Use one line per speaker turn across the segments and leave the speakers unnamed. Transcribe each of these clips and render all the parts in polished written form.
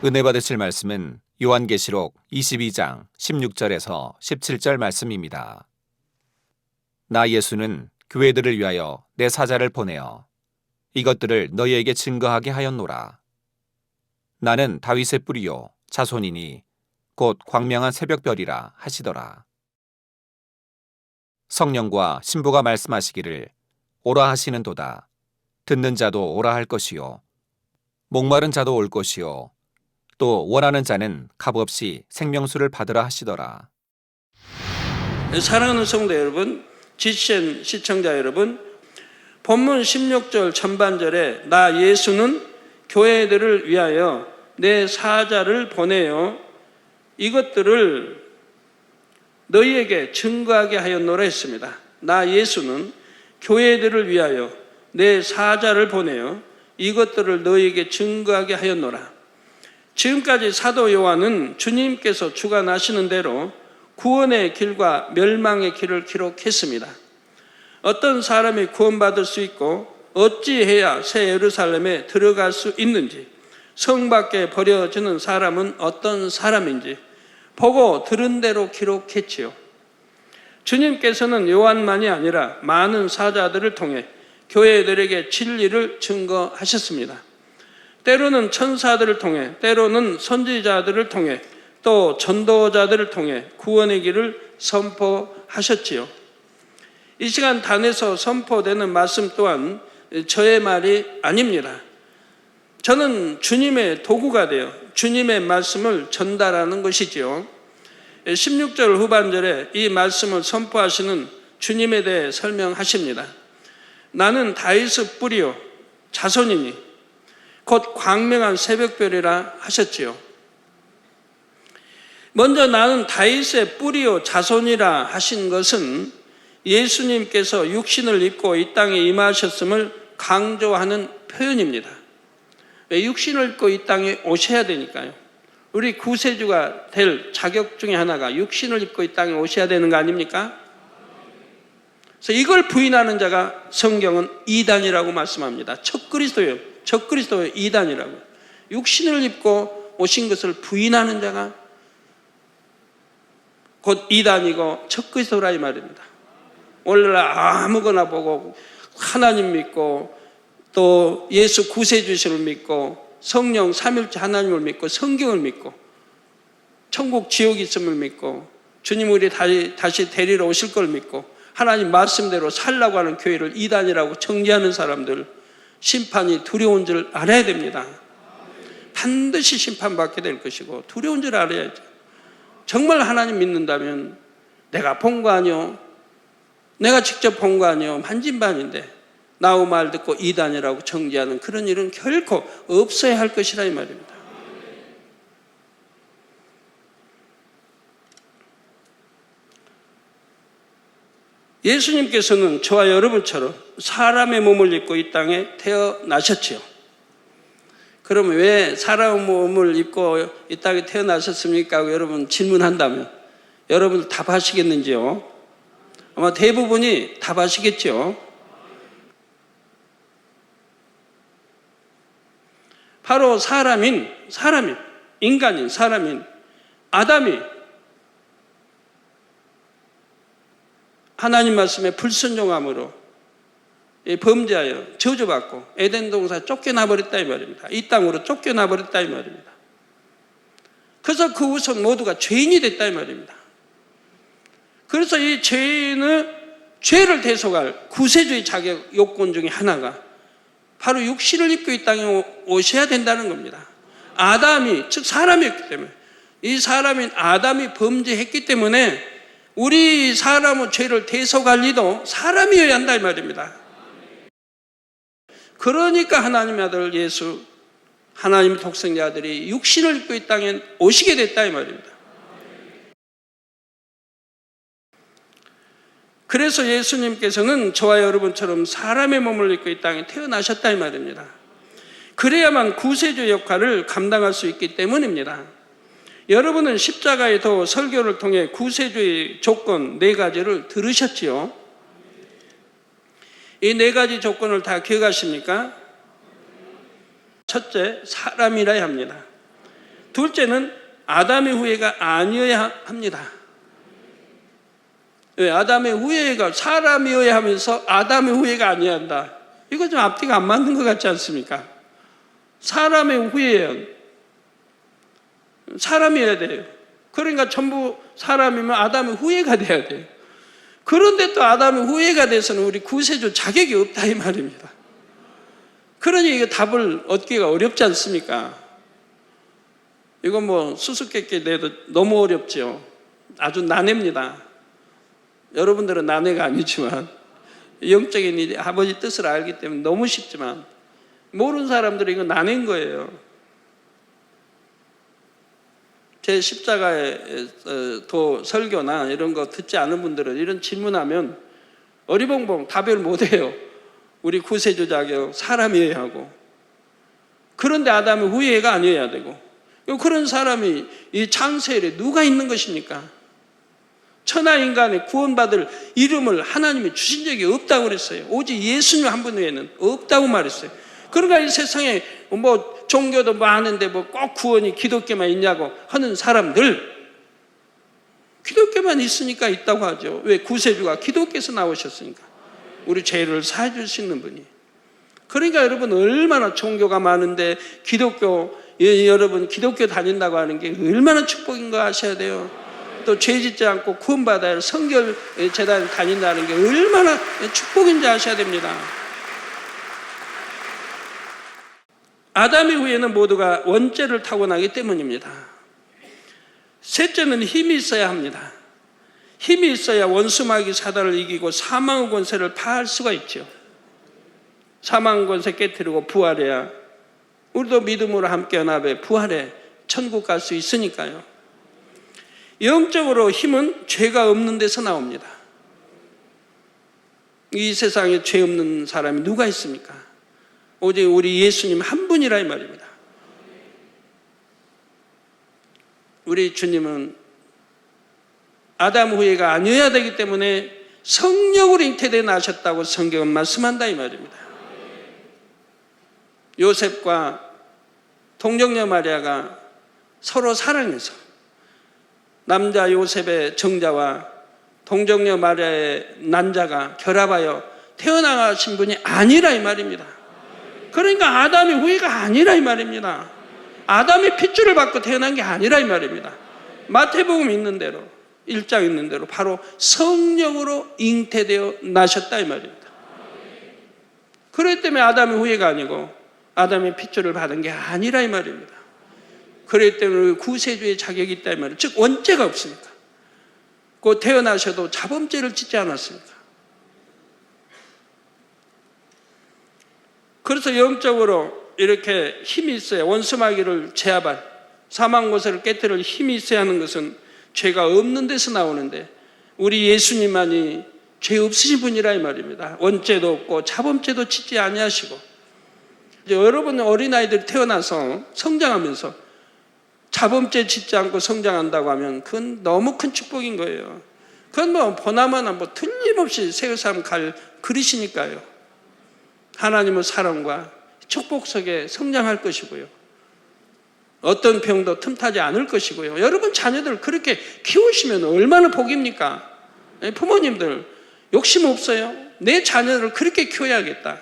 은혜 받으실 말씀은 요한계시록 22장 16절에서 17절 말씀입니다. 나 예수는 교회들을 위하여 내 사자를 보내어 이것들을 너희에게 증거하게 하였노라. 나는 다윗의 뿌리요 자손이니 곧 광명한 새벽별이라 하시더라. 성령과 신부가 말씀하시기를 오라 하시는도다. 듣는 자도 오라 할 것이요 목마른 자도 올 것이요 또 원하는 자는 값없이 생명수를 받으라 하시더라.
사랑하는 성도 여러분, GCN 시청자 여러분, 본문 16절 전반절에 나 예수는 교회들을 위하여 내 사자를 보내어 이것들을 너희에게 증거하게 하였노라 했습니다. 나 예수는 교회들을 위하여 내 사자를 보내어 이것들을 너희에게 증거하게 하였노라. 지금까지 사도 요한은 주님께서 주관하시는 대로 구원의 길과 멸망의 길을 기록했습니다. 어떤 사람이 구원받을 수 있고 어찌해야 새 예루살렘에 들어갈 수 있는지, 성 밖에 버려지는 사람은 어떤 사람인지 보고 들은 대로 기록했지요. 주님께서는 요한만이 아니라 많은 사자들을 통해 교회들에게 진리를 증거하셨습니다. 때로는 천사들을 통해, 때로는 선지자들을 통해, 또 전도자들을 통해 구원의 길을 선포하셨지요. 이 시간 단에서 선포되는 말씀 또한 저의 말이 아닙니다. 저는 주님의 도구가 되어 주님의 말씀을 전달하는 것이지요. 16절 후반절에 이 말씀을 선포하시는 주님에 대해 설명하십니다. 나는 다윗의 뿌리요 자손이니 곧 광명한 새벽별이라 하셨지요. 먼저 나는 다윗의 뿌리요 자손이라 하신 것은 예수님께서 육신을 입고 이 땅에 임하셨음을 강조하는 표현입니다. 왜 육신을 입고 이 땅에 오셔야 되니까요. 우리 구세주가 될 자격 중에 하나가 육신을 입고 이 땅에 오셔야 되는 거 아닙니까? 그래서 이걸 부인하는 자가 성경은 이단이라고 말씀합니다. 적그리스도예요. 적그리스도의 이단이라고. 육신을 입고 오신 것을 부인하는 자가 곧 이단이고 적그리스도라 이 말입니다. 원래 아무거나 보고 하나님 믿고 또 예수 구세주심을 믿고 성령 삼일째 하나님을 믿고 성경을 믿고 천국 지옥 있음을 믿고 주님 우리 다시 데리러 오실 걸 믿고 하나님 말씀대로 살라고 하는 교회를 이단이라고 정죄하는 사람들, 심판이 두려운 줄 알아야 됩니다. 반드시 심판받게 될 것이고 두려운 줄 알아야죠. 정말 하나님 믿는다면 내가 본 거 아니요, 내가 직접 본 거 아니요, 만진반인데 나의 말 듣고 이단이라고 정죄하는 그런 일은 결코 없어야 할 것이라 이 말입니다. 예수님께서는 저와 여러분처럼 사람의 몸을 입고 이 땅에 태어나셨지요. 그러면 왜 사람의 몸을 입고 이 땅에 태어나셨습니까? 하고 여러분 질문한다면 여러분 답하시겠는지요? 아마 대부분이 답하시겠죠. 바로 인간인 사람인 아담이 하나님 말씀에 불순종함으로 범죄하여 저주받고 에덴 동산 쫓겨나버렸다 이 말입니다. 이 땅으로 쫓겨나버렸다 이 말입니다. 그래서 그 후손 모두가 죄인이 됐다 이 말입니다. 그래서 이 죄인의 죄를 대속할 구세주의 자격 요건 중에 하나가 바로 육신을 입고 이 땅에 오셔야 된다는 겁니다. 아담이, 즉 사람이었기 때문에, 이 사람인 아담이 범죄했기 때문에 우리 사람의 죄를 대속할 리도 사람이어야 한다 이 말입니다. 그러니까 하나님의 아들 예수, 하나님의 독생자 아들이 육신을 입고 이 땅에 오시게 됐다 이 말입니다. 그래서 예수님께서는 저와 여러분처럼 사람의 몸을 입고 이 땅에 태어나셨다 이 말입니다. 그래야만 구세주 역할을 감당할 수 있기 때문입니다. 여러분은 십자가의 도 설교를 통해 구세주의 조건 4가지를 들으셨지요. 이 4가지 조건을 다 기억하십니까? 첫째, 사람이라야 합니다. 둘째는 아담의 후예가 아니어야 합니다. 왜? 아담의 후예가 사람이어야 하면서 아담의 후예가 아니어야 한다. 이거 좀 앞뒤가 안 맞는 것 같지 않습니까? 사람의 후예는 사람이어야 돼요. 그러니까 전부 사람이면 아담의 후예가 돼야 돼요. 그런데 또 아담의 후예가 돼서는 우리 구세주 자격이 없다 이 말입니다. 그러니 이거 답을 얻기가 어렵지 않습니까? 이건 뭐 수수께끼 내도 너무 어렵죠. 아주 난해입니다. 여러분들은 난해가 아니지만 영적인 일이 아버지 뜻을 알기 때문에 너무 쉽지만 모르는 사람들은 이거 난해인 거예요. 제 십자가의 도 설교나 이런 거 듣지 않은 분들은 이런 질문하면 어리벙벙 답을 못해요. 우리 구세주 자격 사람이어야 하고, 그런데 아담의 후예가 아니어야 되고, 그런 사람이 이 창세일에 누가 있는 것입니까? 천하 인간의 구원받을 이름을 하나님이 주신 적이 없다고 그랬어요. 오직 예수님 한 분 외에는 없다고 말했어요. 그러니까 이 세상에 뭐 종교도 많은데 뭐 꼭 구원이 기독교만 있냐고 하는 사람들, 기독교만 있으니까 있다고 하죠. 왜? 구세주가 기독교에서 나오셨으니까. 우리 죄를 사해 줄 수 있는 분이. 그러니까 여러분 얼마나 종교가 많은데 기독교, 여러분 기독교 다닌다고 하는 게 얼마나 축복인 거 아셔야 돼요. 또 죄 짓지 않고 구원받아야 할 성결 재단 다닌다는 게 얼마나 축복인지 아셔야 됩니다. 아담의 후예는 모두가 원죄를 타고나기 때문입니다. 셋째는 힘이 있어야 합니다. 힘이 있어야 원수마귀 사단을 이기고 사망의 권세를 파할 수가 있죠. 사망의 권세 깨뜨리고 부활해야 우리도 믿음으로 함께 연합해 부활해 천국 갈 수 있으니까요. 영적으로 힘은 죄가 없는 데서 나옵니다. 이 세상에 죄 없는 사람이 누가 있습니까? 오직 우리 예수님 한 분이라 이 말입니다. 우리 주님은 아담 후예가 아니어야 되기 때문에 성령으로 잉태되어 나셨다고 성경은 말씀한다 이 말입니다. 요셉과 동정녀 마리아가 서로 사랑해서 남자 요셉의 정자와 동정녀 마리아의 난자가 결합하여 태어나신 분이 아니라 이 말입니다. 그러니까 아담의 후예가 아니라 이 말입니다. 아담의 핏줄을 받고 태어난 게 아니라 이 말입니다. 마태복음 있는 대로 1장 있는 대로 바로 성령으로 잉태되어 나셨다 이 말입니다. 그렇기 때문에 아담의 후예가 아니고 아담의 핏줄을 받은 게 아니라 이 말입니다. 그렇기 때문에 구세주의 자격이 있다 이 말이에요. 즉 원죄가 없으니까. 그 태어나셔도 자범죄를 짓지 않았으니까. 그래서 영적으로 이렇게 힘이 있어야 원수마귀를 제압할, 사망 권세를 깨뜨릴 힘이 있어야 하는 것은 죄가 없는 데서 나오는데 우리 예수님만이 죄 없으신 분이라 이 말입니다. 원죄도 없고 자범죄도 짓지 아니하시고. 이제 여러분 어린아이들이 태어나서 성장하면서 자범죄 짓지 않고 성장한다고 하면 그건 너무 큰 축복인 거예요. 그건 뭐 보나마나 뭐 틀림없이 세우사람 갈 그리시니까요. 하나님은 사랑과 축복 속에 성장할 것이고요. 어떤 병도 틈타지 않을 것이고요. 여러분 자녀들 그렇게 키우시면 얼마나 복입니까? 부모님들 욕심 없어요? 내 자녀를 그렇게 키워야겠다.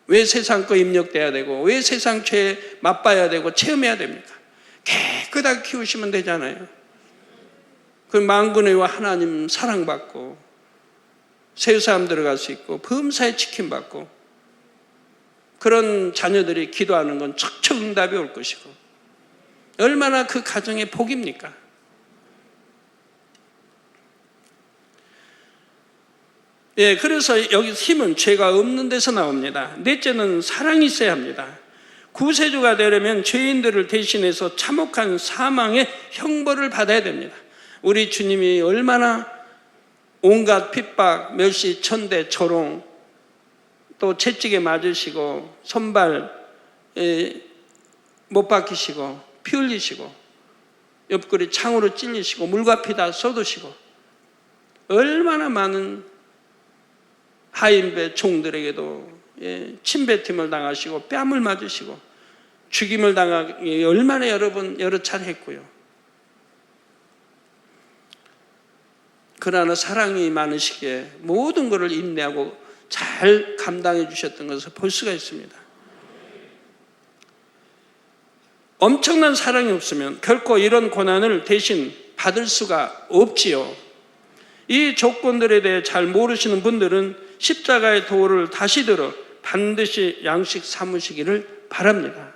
왜 세상 거 입력돼야 되고 왜 세상 죄 맛봐야 되고 체험해야 됩니까? 깨끗하게 키우시면 되잖아요. 그 만군의와 하나님 사랑받고 세우사람 들어갈 수 있고 범사에 지킴받고 그런 자녀들이 기도하는 건 척척 응답이 올 것이고 얼마나 그 가정의 복입니까? 예, 그래서 여기 힘은 죄가 없는 데서 나옵니다. 넷째는 사랑이 있어야 합니다. 구세주가 되려면 죄인들을 대신해서 참혹한 사망의 형벌을 받아야 됩니다. 우리 주님이 얼마나 온갖 핍박, 멸시, 천대, 조롱, 또 채찍에 맞으시고 손발 못 박히시고 피 흘리시고 옆구리 창으로 찔리시고 물과 피 다 쏟으시고 얼마나 많은 하인배 종들에게도 침뱉음을 당하시고 뺨을 맞으시고 죽임을 당하기 얼마나 여러 차례 했고요. 그러나 사랑이 많으시기에 모든 것을 인내하고 잘 감당해 주셨던 것을 볼 수가 있습니다. 엄청난 사랑이 없으면 결코 이런 고난을 대신 받을 수가 없지요. 이 조건들에 대해 잘 모르시는 분들은 십자가의 도를 다시 들어 반드시 양식 삼으시기를 바랍니다.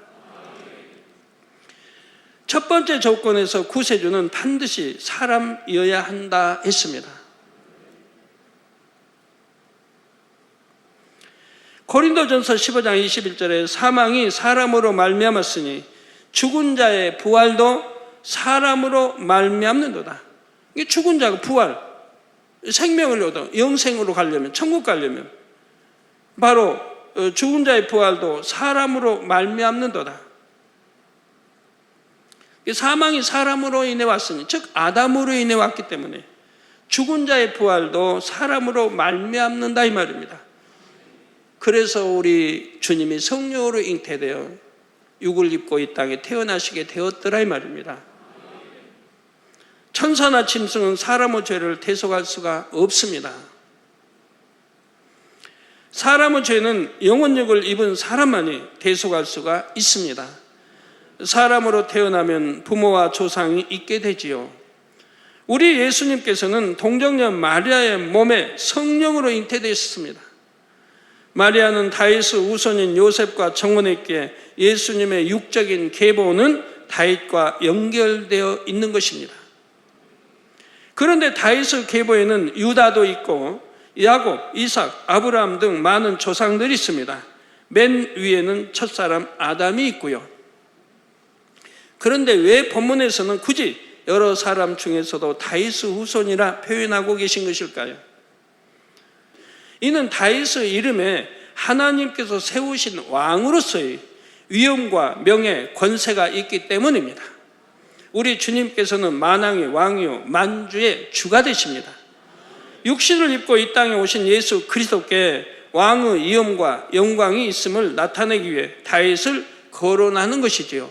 첫 번째 조건에서 구세주는 반드시 사람이어야 한다 했습니다. 고린도전서 15장 21절에 사망이 사람으로 말미암았으니 죽은 자의 부활도 사람으로 말미암는도다. 이게 죽은 자가 부활, 생명을 얻어 영생으로 가려면, 천국 가려면 바로 죽은 자의 부활도 사람으로 말미암는도다. 사망이 사람으로 인해 왔으니, 즉 아담으로 인해 왔기 때문에 죽은 자의 부활도 사람으로 말미암는다 이 말입니다. 그래서 우리 주님이 성령으로 잉태되어 육을 입고 이 땅에 태어나시게 되었더라 이 말입니다. 천사나 짐승은 사람의 죄를 대속할 수가 없습니다. 사람의 죄는 영혼육을 입은 사람만이 대속할 수가 있습니다. 사람으로 태어나면 부모와 조상이 있게 되지요. 우리 예수님께서는 동정녀 마리아의 몸에 성령으로 잉태되셨습니다. 마리아는 다윗의 우손인 요셉과 정혼했기에 예수님의 육적인 계보는 다윗과 연결되어 있는 것입니다. 그런데 다윗의 계보에는 유다도 있고 야곱, 이삭, 아브라함 등 많은 조상들이 있습니다. 맨 위에는 첫사람 아담이 있고요. 그런데 왜 본문에서는 굳이 여러 사람 중에서도 다윗의 후손이라 표현하고 계신 것일까요? 이는 다윗의 이름에 하나님께서 세우신 왕으로서의 위엄과 명예, 권세가 있기 때문입니다. 우리 주님께서는 만왕의 왕이요 만주의 주가 되십니다. 육신을 입고 이 땅에 오신 예수 그리스도께 왕의 위엄과 영광이 있음을 나타내기 위해 다윗을 거론하는 것이지요.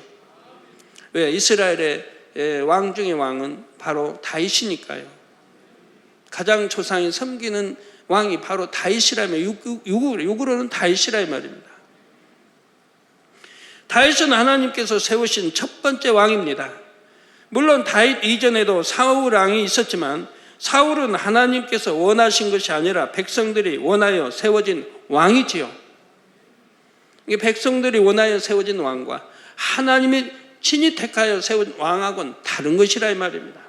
왜? 이스라엘의 왕 중의 왕은 바로 다윗이니까요. 가장 조상이 섬기는 왕이 바로 다윗이라며 육으로는 다윗이라 이 말입니다. 다윗은 하나님께서 세우신 첫 번째 왕입니다. 물론 다윗 이전에도 사울 왕이 있었지만 사울은 하나님께서 원하신 것이 아니라 백성들이 원하여 세워진 왕이지요. 이게 백성들이 원하여 세워진 왕과 하나님이 친히 택하여 세운 왕하고는 다른 것이라 이 말입니다.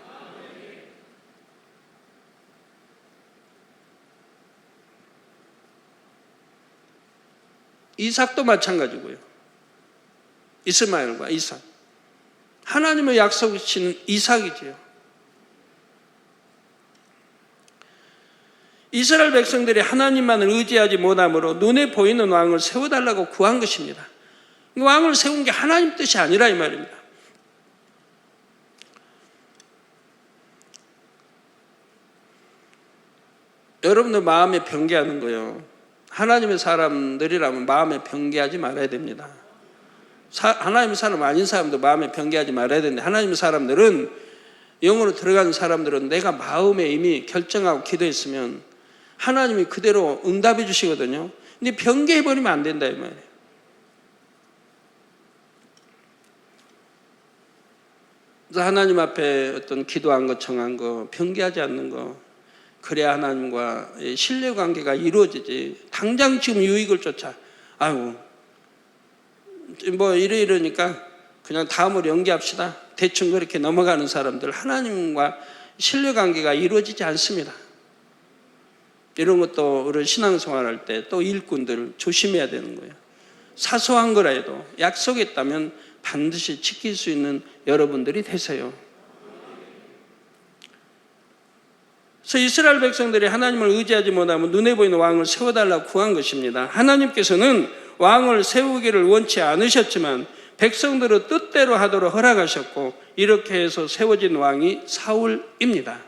이삭도 마찬가지고요. 이스마엘과 이삭. 하나님의 약속이시는 이삭이지요. 이스라엘 백성들이 하나님만을 의지하지 못하므로 눈에 보이는 왕을 세워달라고 구한 것입니다. 왕을 세운 게 하나님 뜻이 아니라 이 말입니다. 여러분들 마음에 변개하는 거요. 하나님의 사람들이라면 마음에 변개하지 말아야 됩니다. 하나님의 사람 아닌 사람도 마음에 변개하지 말아야 되는데 하나님의 사람들은 영으로 들어가는 사람들은 내가 마음에 이미 결정하고 기도했으면 하나님이 그대로 응답해 주시거든요. 근데 변개해버리면 안 된다 이 말이에요. 그래서 하나님 앞에 어떤 기도한 거 청한 거 변개하지 않는 거 그래야 하나님과 신뢰관계가 이루어지지. 당장 지금 유익을 쫓아 아유 뭐 이러니까 그냥 다음으로 연기합시다. 대충 그렇게 넘어가는 사람들 하나님과 신뢰관계가 이루어지지 않습니다. 이런 것도 우리 신앙생활할 때 또 일꾼들 조심해야 되는 거예요. 사소한 거라 해도 약속했다면 반드시 지킬 수 있는 여러분들이 되세요. 그래서 이스라엘 백성들이 하나님을 의지하지 못하면 눈에 보이는 왕을 세워달라고 구한 것입니다. 하나님께서는 왕을 세우기를 원치 않으셨지만 백성들의 뜻대로 하도록 허락하셨고 이렇게 해서 세워진 왕이 사울입니다.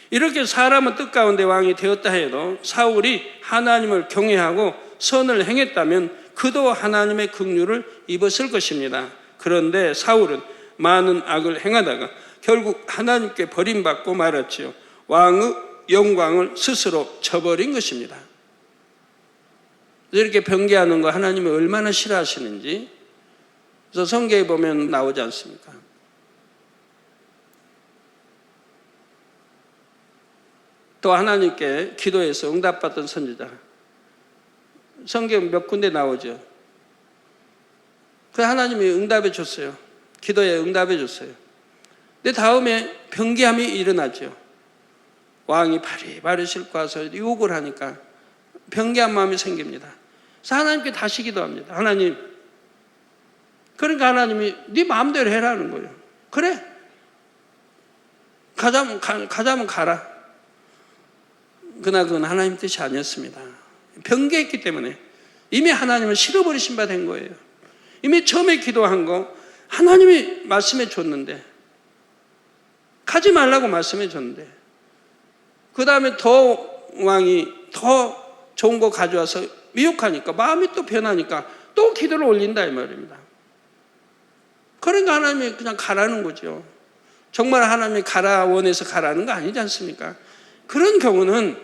이렇게 사람은 뜻 가운데 왕이 되었다 해도 사울이 하나님을 경외하고 선을 행했다면 그도 하나님의 긍휼을 입었을 것입니다. 그런데 사울은 많은 악을 행하다가 결국 하나님께 버림받고 말았지요. 왕의 영광을 스스로 저버린 것입니다. 이렇게 변개하는 거 하나님이 얼마나 싫어하시는지 그래서 성경에 보면 나오지 않습니까? 또 하나님께 기도해서 응답받던 선지자 성경 몇 군데 나오죠. 그 하나님이 응답해 줬어요. 기도에 응답해 줬어요. 근데 다음에 변개함이 일어나죠. 왕이 바리바리 싣고 와서 유혹을 하니까 변개한 마음이 생깁니다. 그래서 하나님께 다시 기도합니다. 하나님, 그러니까 하나님이 네 마음대로 해라는 거예요. 그래, 가자면 가라. 그러나 그건 하나님 뜻이 아니었습니다. 변개했기 때문에 이미 하나님을 싫어버리신 바 된 거예요. 이미 처음에 기도한 거 하나님이 말씀해 줬는데 가지 말라고 말씀해 줬는데 그 다음에 더 왕이 더 좋은 거 가져와서 미혹하니까 마음이 또 변하니까 또 기도를 올린다 이 말입니다. 그러니까 하나님이 그냥 가라는 거죠. 정말 하나님이 가라 원해서 가라는 거 아니지 않습니까? 그런 경우는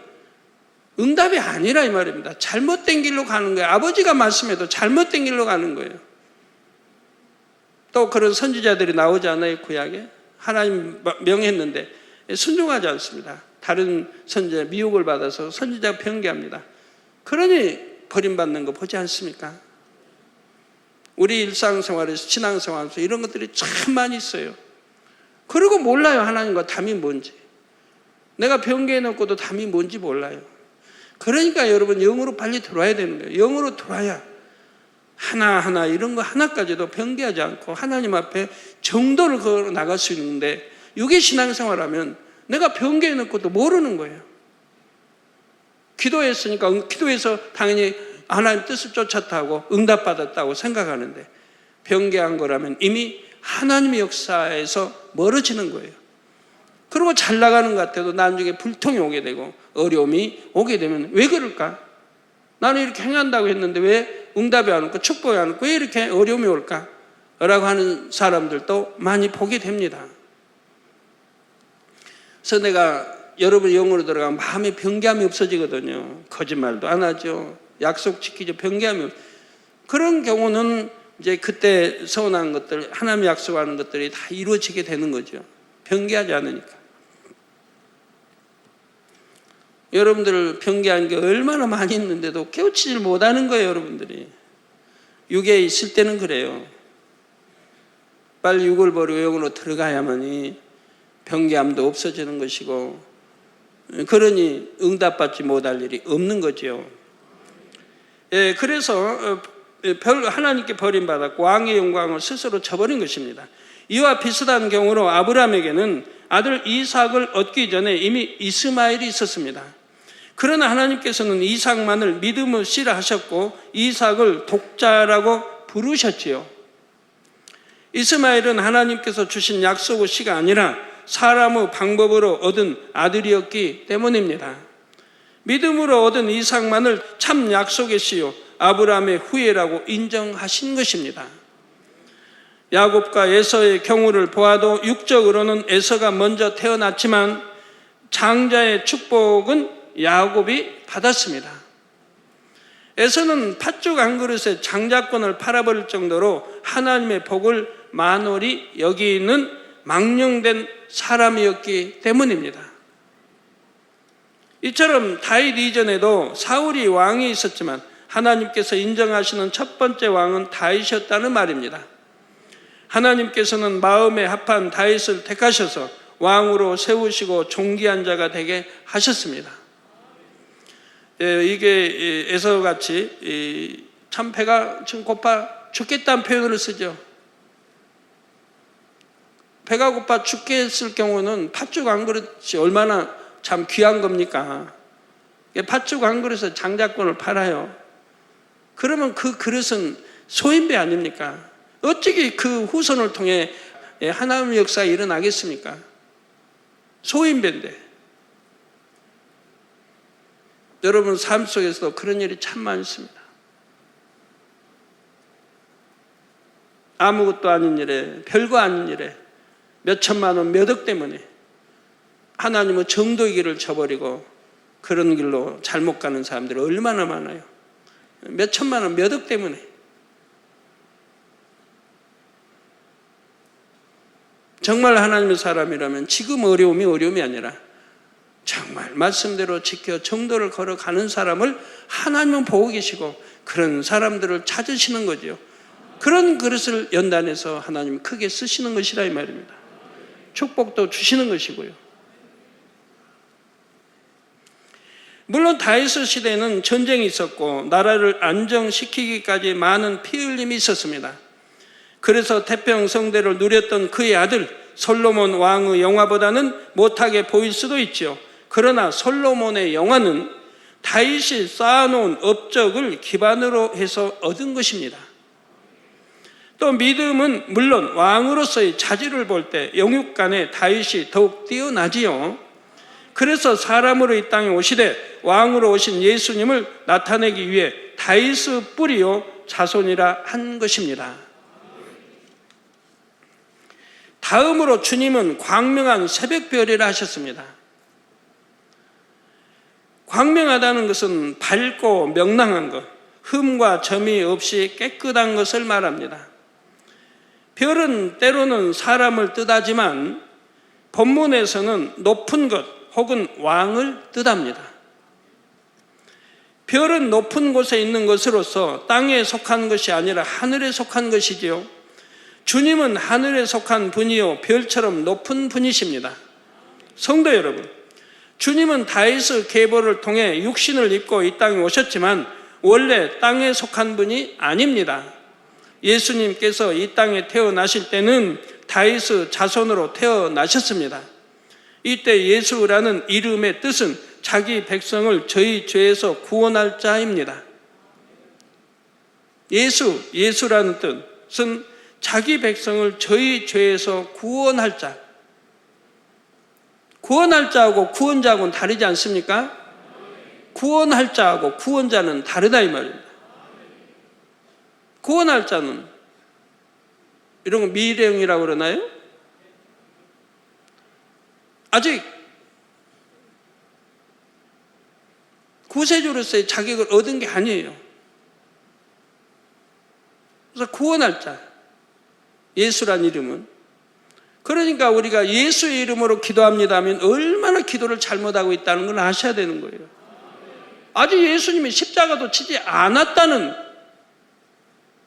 응답이 아니라 이 말입니다. 잘못된 길로 가는 거예요. 아버지가 말씀해도 잘못된 길로 가는 거예요. 또 그런 선지자들이 나오지 않아요, 구약에? 하나님 명했는데 순종하지 않습니다. 다른 선지자 미혹을 받아서 선지자가 변개합니다. 그러니 버림받는 거 보지 않습니까? 우리 일상생활에서 신앙생활에서 이런 것들이 참 많이 있어요. 그리고 몰라요, 하나님과 담이 뭔지. 내가 변개해놓고도 담이 뭔지 몰라요. 그러니까 여러분 영으로 빨리 들어와야 되는 거예요. 영으로 들어와야 하나하나 이런 거 하나까지도 변개하지 않고 하나님 앞에 정도를 걸어 나갈 수 있는데 이게 신앙생활하면 내가 변개해놓고도 모르는 거예요. 기도했으니까 기도해서 당연히 하나님 뜻을 쫓았다고 응답받았다고 생각하는데 변개한 거라면 이미 하나님의 역사에서 멀어지는 거예요. 그리고 잘 나가는 것 같아도 나중에 불통이 오게 되고 어려움이 오게 되면 왜 그럴까? 나는 이렇게 행한다고 했는데 왜 응답이 안 올까? 축복이 안 올까? 왜 이렇게 어려움이 올까? 라고 하는 사람들도 많이 보게 됩니다. 그래서 내가 여러분 영으로 들어가면 마음에 변개함이 없어지거든요. 거짓말도 안 하죠. 약속 지키죠. 변개함이 그런 경우는 이제 그때 서운한 것들, 하나님 약속하는 것들이 다 이루어지게 되는 거죠. 변개하지 않으니까. 여러분들 변개한 게 얼마나 많이 있는데도 깨우치질 못하는 거예요, 여러분들이. 육에 있을 때는 그래요. 빨리 육을 버리고 영으로 들어가야만이 변개함도 없어지는 것이고, 그러니 응답받지 못할 일이 없는 거죠. 예, 그래서 하나님께 버림받았고 왕의 영광을 스스로 저버린 것입니다. 이와 비슷한 경우로 아브라함에게는 아들 이삭을 얻기 전에 이미 이스마엘이 있었습니다. 그러나 하나님께서는 이삭만을 믿음의 씨라 하셨고 이삭을 독자라고 부르셨지요. 이스마엘은 하나님께서 주신 약속의 씨가 아니라 사람의 방법으로 얻은 아들이었기 때문입니다. 믿음으로 얻은 이삭만을 참 약속의 씨요 아브라함의 후예라고 인정하신 것입니다. 야곱과 에서의 경우를 보아도 육적으로는 에서가 먼저 태어났지만 장자의 축복은 야곱이 받았습니다. 에서는 팥죽 한 그릇에 장자권을 팔아버릴 정도로 하나님의 복을 만홀히 여기는 망령된 사람이었기 때문입니다. 이처럼 다윗 이전에도 사울이 왕이 있었지만 하나님께서 인정하시는 첫 번째 왕은 다윗이었다는 말입니다. 하나님께서는 마음에 합한 다윗을 택하셔서 왕으로 세우시고 존귀한 자가 되게 하셨습니다. 이게 에서같이 참 배가 좀 고파 죽겠다는 표현을 쓰죠. 배가 고파 죽겠을 경우는 팥죽 한 그릇이 얼마나 참 귀한 겁니까? 팥죽 한 그릇에 장자권을 팔아요. 그러면 그 그릇은 소인배 아닙니까? 어떻게 그 후손을 통해 하나님의 역사가 일어나겠습니까? 소인배인데. 여러분 삶 속에서도 그런 일이 참 많습니다. 아무것도 아닌 일에, 별거 아닌 일에 몇 천만 원, 몇 억 때문에 하나님의 정도의 길을 저버리고 그런 길로 잘못 가는 사람들이 얼마나 많아요. 몇 천만 원, 몇 억 때문에. 정말 하나님의 사람이라면 지금 어려움이 아니라 정말 말씀대로 지켜 정도를 걸어가는 사람을 하나님은 보고 계시고 그런 사람들을 찾으시는 거죠. 그런 그릇을 연단해서 하나님 크게 쓰시는 것이라 이 말입니다. 축복도 주시는 것이고요. 물론 다윗 시대에는 전쟁이 있었고 나라를 안정시키기까지 많은 피 흘림이 있었습니다. 그래서 태평 성대를 누렸던 그의 아들 솔로몬 왕의 영화보다는 못하게 보일 수도 있죠. 그러나 솔로몬의 영화는 다윗이 쌓아놓은 업적을 기반으로 해서 얻은 것입니다. 또 믿음은 물론 왕으로서의 자질을 볼 때 영육간에 다윗이 더욱 뛰어나지요. 그래서 사람으로 이 땅에 오시되 왕으로 오신 예수님을 나타내기 위해 다윗의 뿌리요 자손이라 한 것입니다. 다음으로 주님은 광명한 새벽별이라 하셨습니다. 광명하다는 것은 밝고 명랑한 것, 흠과 점이 없이 깨끗한 것을 말합니다. 별은 때로는 사람을 뜻하지만 본문에서는 높은 것 혹은 왕을 뜻합니다. 별은 높은 곳에 있는 것으로서 땅에 속한 것이 아니라 하늘에 속한 것이지요. 주님은 하늘에 속한 분이요 별처럼 높은 분이십니다. 성도 여러분, 주님은 다윗의 계보를 통해 육신을 입고 이 땅에 오셨지만 원래 땅에 속한 분이 아닙니다. 예수님께서 이 땅에 태어나실 때는 다윗의 자손으로 태어나셨습니다. 이때 예수라는 이름의 뜻은 자기 백성을 저희 죄에서 구원할 자입니다. 예수라는 뜻은 자기 백성을 저희 죄에서 구원할 자. 구원할 자하고 구원자하고는 다르지 않습니까? 구원할 자하고 구원자는 다르다 이 말입니다. 구원할 자는 이런 거 미래형이라고 그러나요? 아직 구세주로서의 자격을 얻은 게 아니에요. 그래서 구원할 자, 예수란 이름은. 그러니까 우리가 예수의 이름으로 기도합니다 하면 얼마나 기도를 잘못하고 있다는 걸 아셔야 되는 거예요. 아직 예수님이 십자가도 치지 않았다는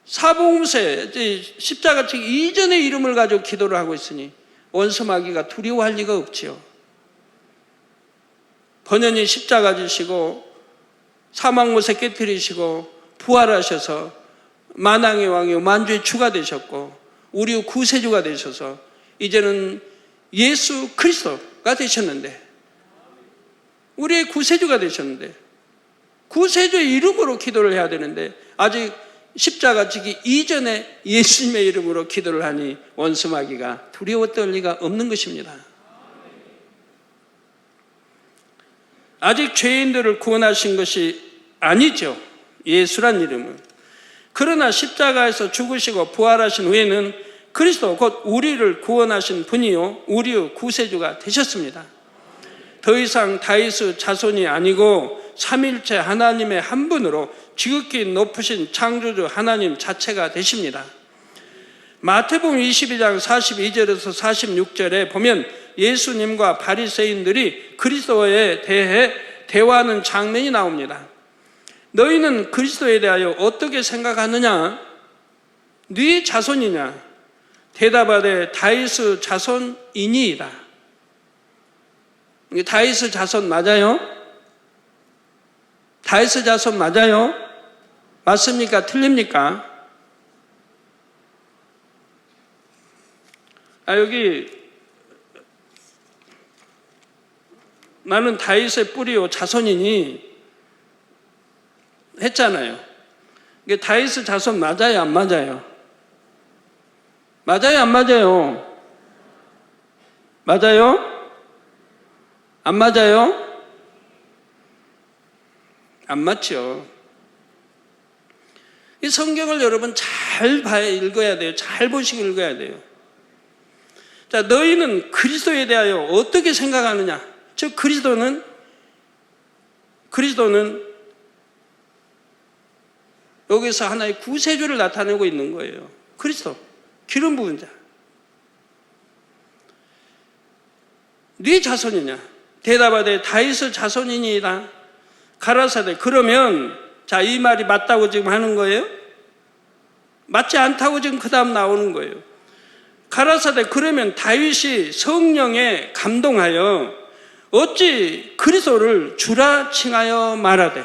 사복음서에 십자가 치기 이전의 이름을 가지고 기도를 하고 있으니 원수마귀가 두려워할 리가 없지요. 번연히 십자가 지시고 사망못에 깨뜨리시고 부활하셔서 만왕의 왕이요 만주의 주가 되셨고 우리의 구세주가 되셔서 이제는 예수 그리스도가 되셨는데 우리의 구세주가 되셨는데 구세주의 이름으로 기도를 해야 되는데 아직 십자가 지기 이전에 예수님의 이름으로 기도를 하니 원수마귀가 두려워 떨 리가 없는 것입니다. 아직 죄인들을 구원하신 것이 아니죠. 예수란 이름은. 그러나 십자가에서 죽으시고 부활하신 후에는 그리스도 곧 우리를 구원하신 분이요 우리의 구세주가 되셨습니다. 더 이상 다윗의 자손이 아니고 삼일체 하나님의 한 분으로 지극히 높으신 창조주 하나님 자체가 되십니다. 마태복음 22장 42절에서 46절에 보면 예수님과 바리새인들이 그리스도에 대해 대화하는 장면이 나옵니다. 너희는 그리스도에 대하여 어떻게 생각하느냐? 네 자손이냐? 대답하되 다윗의 자손이니이다. 다윗의 자손 맞아요? 다윗의 자손 맞아요? 맞습니까? 틀립니까? 여기 나는 다윗의 뿌리요 자손이니 했잖아요. 이게 다윗의 자손 맞아요, 안 맞아요? 맞아요, 안 맞아요? 맞아요? 안 맞아요? 안 맞죠. 이 성경을 여러분 잘 읽어야 돼요. 잘 보시고 읽어야 돼요. 자, 너희는 그리스도에 대하여 어떻게 생각하느냐? 즉 그리스도는 여기서 하나의 구세주를 나타내고 있는 거예요. 그리스도, 기름 부은 자. 네 자손이냐? 대답하되 다윗의 자손이니이다. 가라사대 그러면 자, 이 말이 맞다고 지금 하는 거예요? 맞지 않다고 지금 그 다음 나오는 거예요. 가라사대 그러면 다윗이 성령에 감동하여 어찌 그리스도를 주라 칭하여 말하되,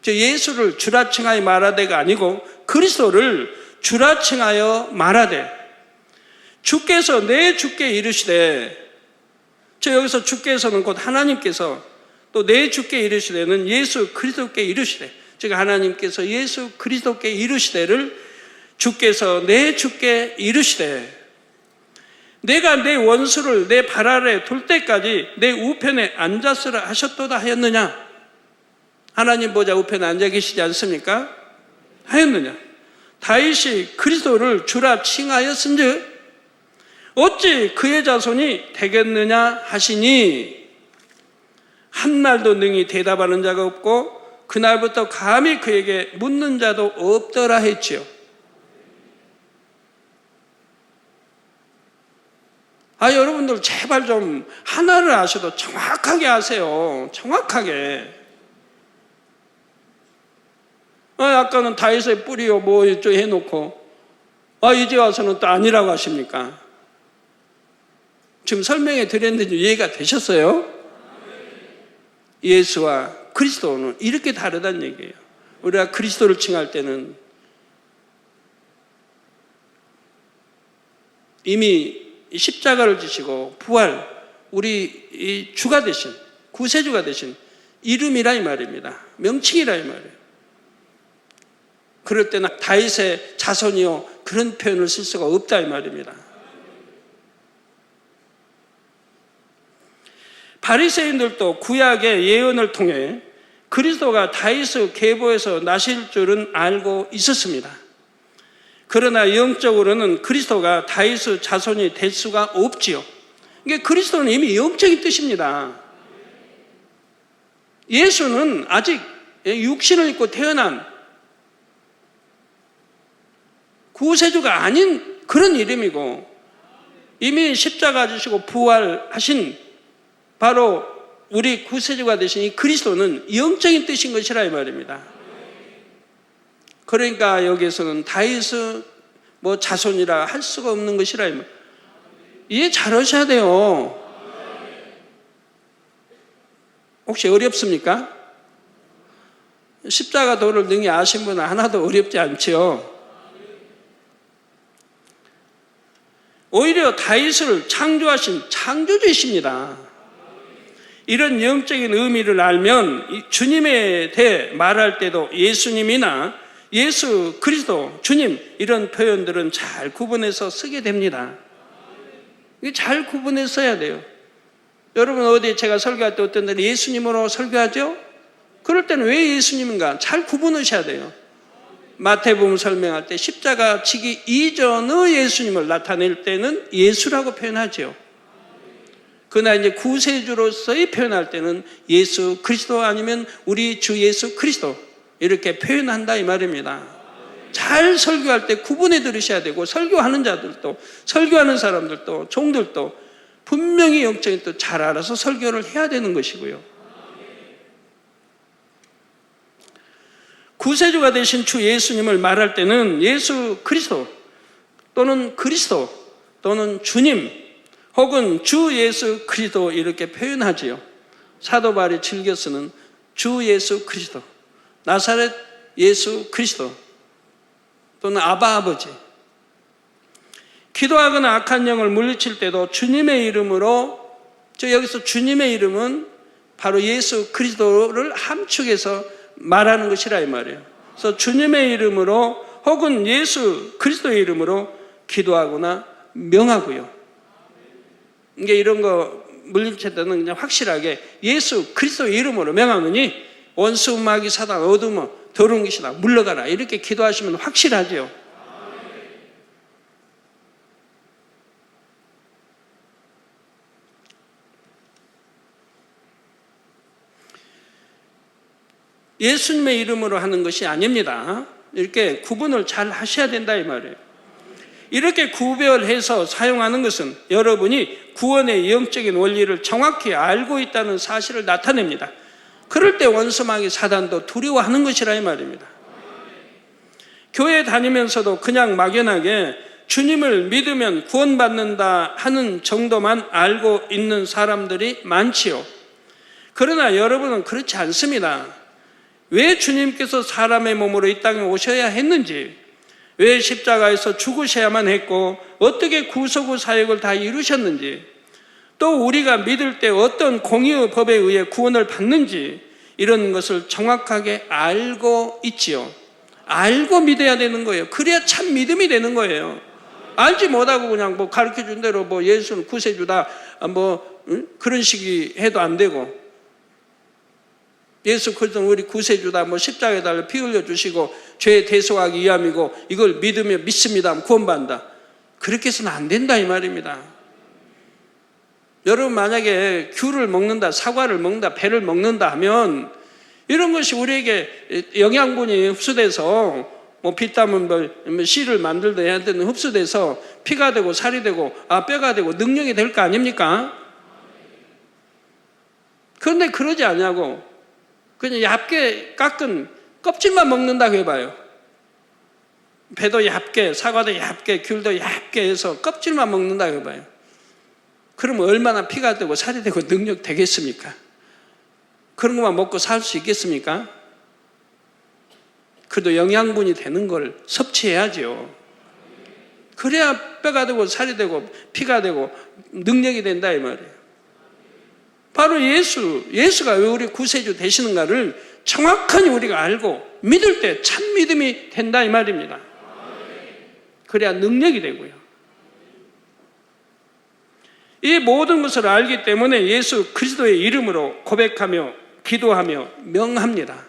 즉 예수를 주라 칭하여 말하되가 아니고 그리스도를 주라 칭하여 말하되, 주께서 내 주께 이르시되, 저 여기서 주께서는 곧 하나님께서, 또 내 주께 이르시되는 예수 그리스도께 이르시되, 즉 하나님께서 예수 그리스도께 이르시되를 주께서 내 주께 이르시되, 내가 내 원수를 내 발 아래 둘 때까지 내 우편에 앉았으라 하셨도다 하였느냐? 하나님 보좌 우편에 앉아 계시지 않습니까? 하였느냐? 다윗이 그리스도를 주라 칭하였은즉 어찌 그의 자손이 되겠느냐 하시니, 한 말도 능히 대답하는 자가 없고 그날부터 감히 그에게 묻는 자도 없더라 했지요. 여러분들 제발 좀 하나를 아셔도 정확하게 아세요. 정확하게. 아까는 다윗의 뿌리요 뭐 이쪽 해놓고 이제 와서는 또 아니라고 하십니까? 지금 설명해 드렸는데 이해가 되셨어요? 예수와 그리스도는 이렇게 다르다는 얘기예요. 우리가 그리스도를 칭할 때는 이미 십자가를 지시고 부활, 우리 이 주가 되신, 구세주가 되신 이름이라 이 말입니다. 명칭이라 이 말이에요. 그럴 때는 다윗의 자손이요 그런 표현을 쓸 수가 없다 이 말입니다. 바리새인들도 구약의 예언을 통해 그리스도가 다윗의 계보에서 나실 줄은 알고 있었습니다. 그러나 영적으로는 그리스도가 다윗의 자손이 될 수가 없지요. 이게 그리스도는 이미 영적인 뜻입니다. 예수는 아직 육신을 입고 태어난 구세주가 아닌 그런 이름이고, 이미 십자가 지시고 부활하신 바로 우리 구세주가 되신 이 그리스도는 영적인 뜻인 것이라 이 말입니다. 그러니까 여기에서는 다윗의 자손이라 할 수가 없는 것이라 이 말. 이해 잘 하셔야 돼요. 혹시 어렵습니까? 십자가 도를 능히 아신 분은 하나도 어렵지 않죠. 오히려 다윗을 창조하신 창조주이십니다. 이런 영적인 의미를 알면 주님에 대해 말할 때도 예수님이나 예수 그리스도 주님 이런 표현들은 잘 구분해서 쓰게 됩니다. 이게 잘 구분해서 써야 돼요. 여러분 어디 제가 설교할 때 어떤 데는 예수님으로 설교하죠? 그럴 때는 왜 예수님인가 잘 구분하셔야 돼요. 마태복음 설명할 때 십자가 지기 이전의 예수님을 나타낼 때는 예수라고 표현하죠. 그러나 이제 구세주로서의 표현할 때는 예수 그리스도 아니면 우리 주 예수 그리스도 이렇게 표현한다 이 말입니다. 잘 설교할 때 구분해 들으셔야 되고, 설교하는 자들도, 설교하는 사람들도, 종들도 분명히 영적인 뜻 잘 알아서 설교를 해야 되는 것이고요. 구세주가 되신 주 예수님을 말할 때는 예수 그리스도 또는 그리스도 또는 주님 혹은 주 예수 그리스도 이렇게 표현하지요. 사도 바울이 즐겨 쓰는 주 예수 그리스도, 나사렛 예수 그리스도 또는 아바 아버지, 기도하거나 악한 영을 물리칠 때도 주님의 이름으로, 여기서 주님의 이름은 바로 예수 그리스도를 함축해서 말하는 것이라 이 말이에요. 그래서 주님의 이름으로 혹은 예수 그리스도의 이름으로 기도하거나 명하고요. 이게 이런 거 물리칠 때는 그냥 확실하게 예수 그리스도의 이름으로 명하느니 원수 마귀 사단 어둠어 더러운 것이다 물러가라, 이렇게 기도하시면 확실하죠. 예수님의 이름으로 하는 것이 아닙니다. 이렇게 구분을 잘 하셔야 된다 이 말이에요. 이렇게 구별해서 사용하는 것은 여러분이 구원의 영적인 원리를 정확히 알고 있다는 사실을 나타냅니다. 그럴 때 원수마귀 사단도 두려워하는 것이라 이 말입니다. 교회 다니면서도 그냥 막연하게 주님을 믿으면 구원받는다 하는 정도만 알고 있는 사람들이 많지요. 그러나 여러분은 그렇지 않습니다. 왜 주님께서 사람의 몸으로 이 땅에 오셔야 했는지, 왜 십자가에서 죽으셔야만 했고 어떻게 구속의 사역을 다 이루셨는지, 또 우리가 믿을 때 어떤 공의의 법에 의해 구원을 받는지, 이런 것을 정확하게 알고 있지요. 알고 믿어야 되는 거예요. 그래야 참 믿음이 되는 거예요. 알지 못하고 그냥 뭐 가르쳐 준 대로 뭐 예수는 구세주다 그런 식이 해도 안 되고, 예수 그리스도는 우리 구세주다, 십자가에 달려 피 흘려 주시고 죄 대속하기 위함이고 이걸 믿으면 믿습니다, 구원받는다, 그렇게 해서는 안 된다 이 말입니다. 여러분 만약에 귤을 먹는다, 사과를 먹는다, 배를 먹는다 하면 이런 것이 우리에게 영양분이 흡수돼서 비타민 C를 만들다 해야 되는 흡수돼서 피가 되고 살이 되고 뼈가 되고 능력이 될 거 아닙니까? 그런데 그러지 않냐고 그냥 얇게 깎은 껍질만 먹는다고 해봐요. 배도 얇게, 사과도 얇게, 귤도 얇게 해서 껍질만 먹는다고 해봐요. 그러면 얼마나 피가 되고 살이 되고 능력 되겠습니까? 그런 것만 먹고 살 수 있겠습니까? 그래도 영양분이 되는 걸 섭취해야죠. 그래야 뼈가 되고 살이 되고 피가 되고 능력이 된다 이 말이에요. 바로 예수가 왜 우리 구세주 되시는가를 정확하게 우리가 알고 믿을 때 참 믿음이 된다 이 말입니다. 그래야 능력이 되고요. 이 모든 것을 알기 때문에 예수 그리스도의 이름으로 고백하며 기도하며 명합니다.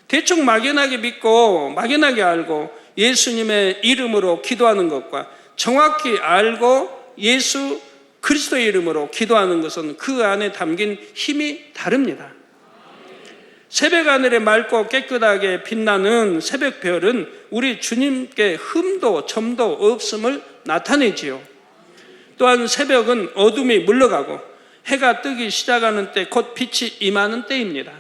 대충 막연하게 믿고 막연하게 알고 예수님의 이름으로 기도하는 것과 정확히 알고 예수 그리스도의 이름으로 기도하는 것은 그 안에 담긴 힘이 다릅니다. 새벽 하늘에 맑고 깨끗하게 빛나는 새벽별은 우리 주님께 흠도 점도 없음을 나타내지요. 또한 새벽은 어둠이 물러가고 해가 뜨기 시작하는 때 곧 빛이 임하는 때입니다.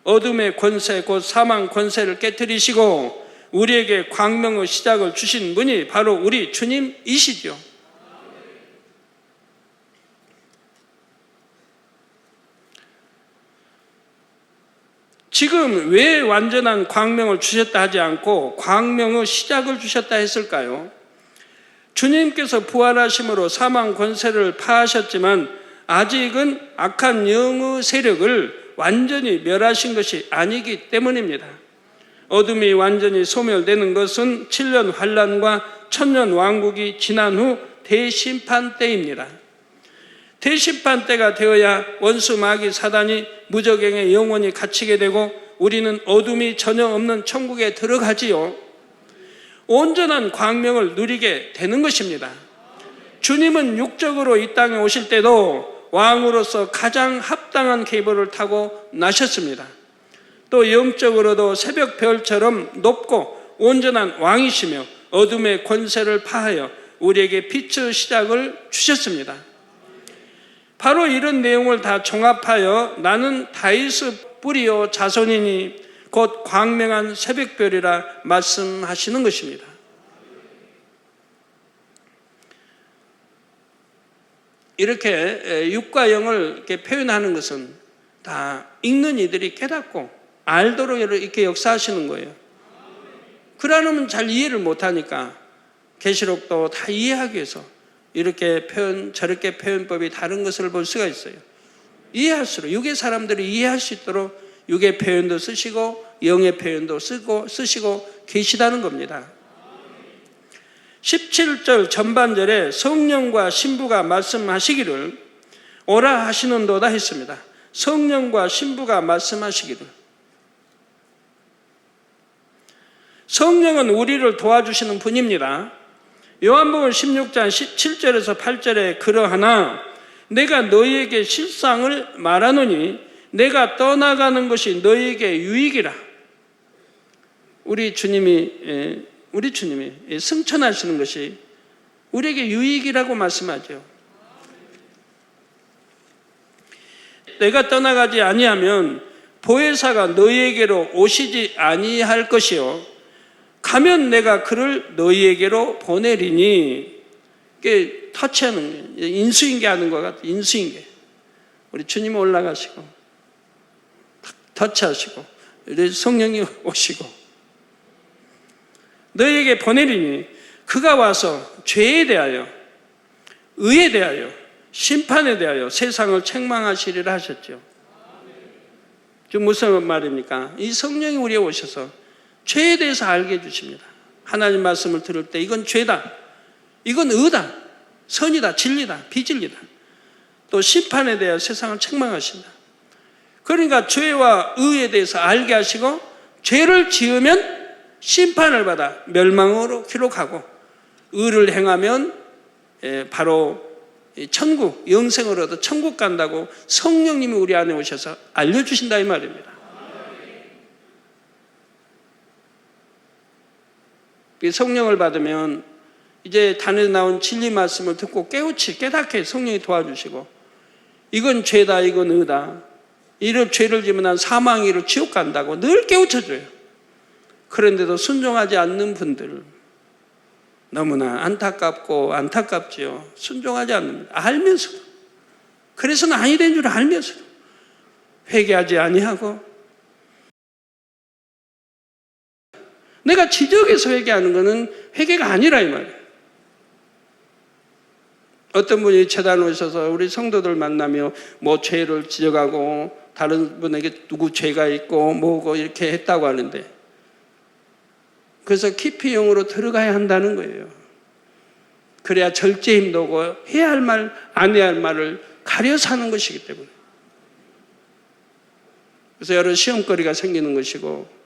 어둠의 권세 곧 사망 권세를 깨뜨리시고 우리에게 광명의 시작을 주신 분이 바로 우리 주님이시죠. 지금 왜 완전한 광명을 주셨다 하지 않고 광명의 시작을 주셨다 했을까요? 주님께서 부활하심으로 사망 권세를 파하셨지만 아직은 악한 영의 세력을 완전히 멸하신 것이 아니기 때문입니다. 어둠이 완전히 소멸되는 것은 7년 환란과 1000년 왕국이 지난 후 대심판 때입니다. 대심판 때가 되어야 원수 마귀 사단이 무저갱에 영원히 갇히게 되고 우리는 어둠이 전혀 없는 천국에 들어가지요. 온전한 광명을 누리게 되는 것입니다. 주님은 육적으로 이 땅에 오실 때도 왕으로서 가장 합당한 계보를 타고 나셨습니다. 또 영적으로도 새벽별처럼 높고 온전한 왕이시며 어둠의 권세를 파하여 우리에게 빛의 시작을 주셨습니다. 바로 이런 내용을 다 종합하여 나는 다윗의 뿌리요 자손이니 곧 광명한 새벽별이라 말씀하시는 것입니다. 이렇게 육과 영을 이렇게 표현하는 것은 다 읽는 이들이 깨닫고 알도록 이렇게 역사하시는 거예요. 그러면 잘 이해를 못하니까 계시록도 다 이해하기 위해서 이렇게 저렇게 표현법이 다른 것을 볼 수가 있어요. 이해할수록 육의 사람들이 이해할 수 있도록 육의 표현도 쓰시고 영의 표현도 쓰시고 계시다는 겁니다. 17절 전반절에 성령과 신부가 말씀하시기를 오라 하시는도다 했습니다. 성령과 신부가 말씀하시기를. 성령은 우리를 도와주시는 분입니다. 요한복음 16장 7절에서 8절에 그러하나 내가 너희에게 실상을 말하노니 내가 떠나가는 것이 너희에게 유익이라. 우리 주님이 승천하시는 것이 우리에게 유익이라고 말씀하죠. 내가 떠나가지 아니하면 보혜사가 너희에게로 오시지 아니할 것이요 가면 내가 그를 너희에게로 보내리니. 이게 터치하는 거예요. 인수인계하는 것 같아요. 인수인계. 우리 주님 올라가시고 터치하시고 우리 성령이 오시고 너희에게 보내리니 그가 와서 죄에 대하여 의에 대하여 심판에 대하여 세상을 책망하시리라 하셨죠. 지금 무슨 말입니까? 이 성령이 우리에 오셔서 죄에 대해서 알게 해주십니다. 하나님 말씀을 들을 때 이건 죄다, 이건 의다, 선이다, 진리다, 비진리다. 또 심판에 대하여 세상을 책망하신다. 그러니까 죄와 의에 대해서 알게 하시고 죄를 지으면 심판을 받아 멸망으로 기록하고 의를 행하면 바로 천국, 영생을 얻어 천국 간다고 성령님이 우리 안에 오셔서 알려주신다 이 말입니다. 성령을 받으면 이제 단에 나온 진리 말씀을 듣고 깨닫게 성령이 도와주시고 이건 죄다, 이건 의다, 이런 죄를 지으면 난 사망이로 지옥 간다고 늘 깨우쳐줘요. 그런데도 순종하지 않는 분들 너무나 안타깝지요. 순종하지 않는 분들 알면서도, 그래서는 아니 된 줄 알면서도 회개하지 아니하고, 내가 지적해서 회개하는 것은 회개가 아니라 이 말이에요. 어떤 분이 재단에 오셔서 우리 성도들 만나며 뭐 죄를 지적하고 다른 분에게 누구 죄가 있고 뭐고 이렇게 했다고 하는데, 그래서 깊이 영으로 들어가야 한다는 거예요. 그래야 절제 힘도고 해야 할 말, 안 해야 할 말을 가려서 하는 것이기 때문에. 그래서 여러 시험거리가 생기는 것이고,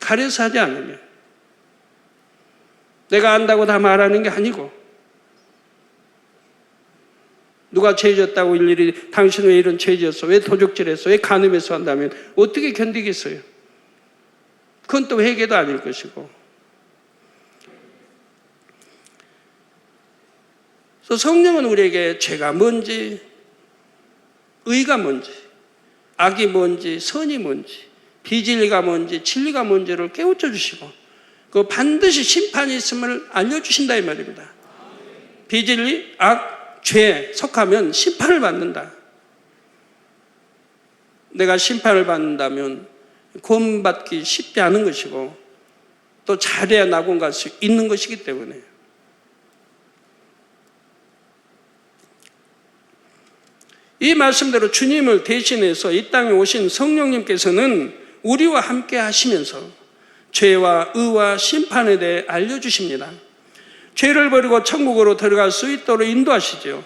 가려서 하지 않으면 내가 안다고 다 말하는 게 아니고, 누가 죄 지었다고 일일이 당신 왜 이런 죄 지었어? 왜 도적질했어? 왜 간음해서 한다면 어떻게 견디겠어요? 그건 또 회개도 아닐 것이고. 그래서 성령은 우리에게 죄가 뭔지, 의가 뭔지, 악이 뭔지, 선이 뭔지, 비진리가 뭔지, 진리가 뭔지를 깨우쳐 주시고, 그 반드시 심판이 있음을 알려주신다 이 말입니다. 비진리, 악, 죄에 속하면 심판을 받는다. 내가 심판을 받는다면 구원받기 쉽지 않은 것이고, 또 잘해야 낙원 갈 수 있는 것이기 때문에. 이 말씀대로 주님을 대신해서 이 땅에 오신 성령님께서는 우리와 함께 하시면서 죄와 의와 심판에 대해 알려주십니다. 죄를 버리고 천국으로 들어갈 수 있도록 인도하시죠.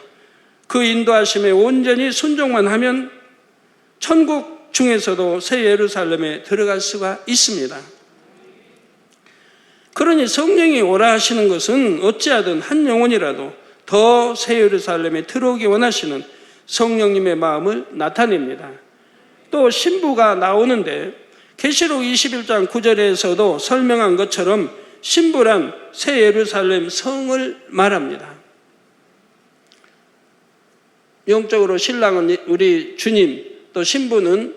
그 인도하심에 온전히 순종만 하면 천국 중에서도 새 예루살렘에 들어갈 수가 있습니다. 그러니 성령이 오라 하시는 것은 어찌하든 한 영혼이라도 더 새 예루살렘에 들어오기 원하시는 성령님의 마음을 나타냅니다. 또 신부가 나오는데 계시록 21장 9절에서도 설명한 것처럼 신부란 새 예루살렘 성을 말합니다. 영적으로 신랑은 우리 주님, 또 신부는